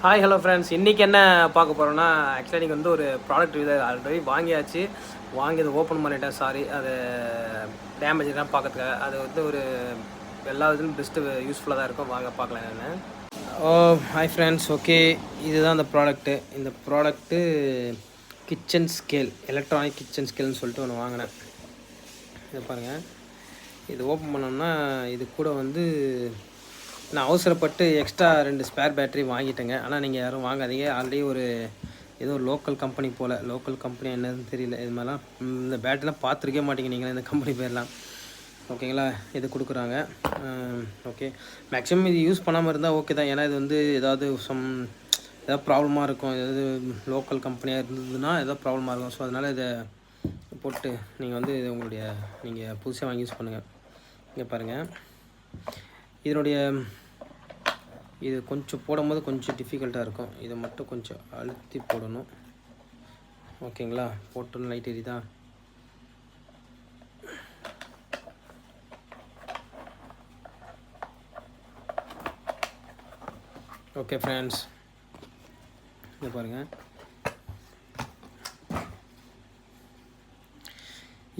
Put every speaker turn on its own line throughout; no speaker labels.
Hi hello friends, இன்றைக்கி என்ன பார்க்க போகிறோன்னா, ஆக்சுவலாக நீங்கள் வந்து ஒரு ப்ராடக்ட் இது ஆல்ரெடி வாங்கியாச்சு. வாங்கி அதை ஓப்பன் பண்ணிட்டேன். சாரி, அது டேமேஜ் தான் பார்க்கறதுக்காக. அது வந்து ஒரு எல்லா இதுலையும் பெஸ்ட்டு யூஸ்ஃபுல்லாக தான் இருக்கும். வாங்க பார்க்கலாம் என்னென்னு. ஹாய் ஃப்ரெண்ட்ஸ், ஓகே, இதுதான் அந்த ப்ராடக்ட்டு. இந்த product kitchen scale, electronic kitchen ஸ்கேல்னு சொல்லிட்டு ஒன்று வாங்கினேன். இதை பாருங்கள். இது ஓப்பன் பண்ணோம்னா இது கூட வந்து நான் அவசரப்பட்டு எக்ஸ்ட்ரா 2 ஸ்பேர் பேட்ரி வாங்கிட்டேங்க. ஆனால் நீங்கள் யாரும் வாங்காதீங்க. ஆல்ரெடி ஒரு ஏதோ லோக்கல் கம்பெனி போல், லோக்கல் கம்பெனி என்னன்னு தெரியல. இது மாதிரிலாம் இந்த பேட்டரிலாம் பார்த்துருக்கே மாட்டீங்க நீங்களே, இந்த கம்பெனி பேர்லாம். ஓகேங்களா, இது கொடுக்குறாங்க. ஓகே, மேக்ஸிமம் இது யூஸ் பண்ணாமல் இருந்தால் ஓகே தான். ஏன்னா இது வந்து ஏதாவது ஏதாவது ப்ராப்ளமாக இருக்கும். ஏதாவது லோக்கல் கம்பெனியாக இருந்ததுன்னா ஏதாவது ப்ராப்ளமாக இருக்கும். ஸோ அதனால் இதை போட்டு நீங்கள் வந்து இது நீங்கள் புதுசாக வாங்கி யூஸ் பண்ணுங்கள். இங்கே பாருங்கள், இதனுடைய இது கொஞ்சம் போடும்போது கொஞ்சம் டிஃபிகல்ட்டாக இருக்கும். இதை மட்டும் கொஞ்சம் அழுத்தி போடணும். ஓகேங்களா, போட்டோன்னு லைட் எரியுதா? ஓகே ஃப்ரெண்ட்ஸ், இதை பாருங்கள்.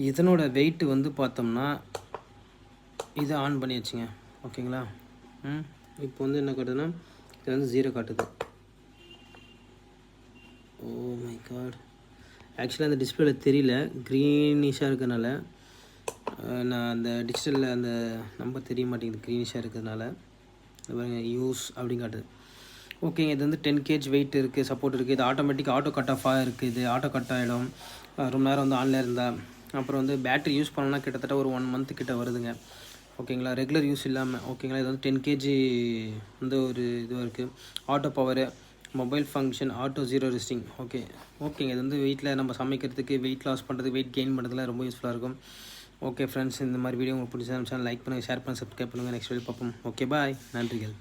இதனோட வெயிட்டு வந்து பார்த்தோம்னா இதை ஆன் பண்ணி வச்சுங்க. ஓகேங்களா, இப்போ வந்து என்ன காட்டுதுன்னா இது வந்து 0 காட்டுது. ஓ மை காட், ஆக்சுவலாக அந்த டிஸ்பிளேல தெரியல, க்ரீனிஷாக இருக்கிறதுனால. நான் அந்த டிஜிட்டலில் அந்த நம்பர் தெரிய மாட்டேங்குது, க்ரீனிஷாக இருக்கிறதுனால. யூஸ் அப்படின்னு காட்டுது. ஓகேங்க, இது வந்து 10 kg வெயிட் இருக்குது, சப்போர்ட் இருக்குது. இது ஆட்டோமேட்டிக் ஆட்டோ கட் ஆஃபாக இருக்குது. இது ஆட்டோ கட் ஆகிடும் ரொம்ப நேரம் வந்து ஆன்லைன் இருந்தால். அப்புறம் வந்து பேட்ரி யூஸ் பண்ணோன்னா கிட்டத்தட்ட ஒரு 1 month கிட்ட வருதுங்க. ஓகேங்களா, ரெகுலர் யூஸ் இல்லாமல். ஓகேங்களா, இது வந்து 10 kg வந்து ஒரு இதுவாக இருக்குது. Auto power, mobile function, auto 0 resting. ஓகேங்க, இது வந்து வீட்டில் நம்ம சமைக்கிறதுக்கு, வெயிட் லாஸ் பண்ணுறதுக்கு, வெயிட் கெயின் பண்ணுறதுலாம் ரொம்ப யூஸ்ஃபுல்லாக இருக்கும். ஓகே ஃப்ரெண்ட்ஸ், இந்த மாதிரி வீடியோ உங்களுக்கு பிடிச்சா லைக் பண்ணுங்கள், ஷேர் பண்ணுங்கள், சப்ஸ்கிரைப் பண்ணுங்கள். நெக்ஸ்ட் வீடியோ பார்ப்போம். ஓகே, பாய், நன்றிகள்.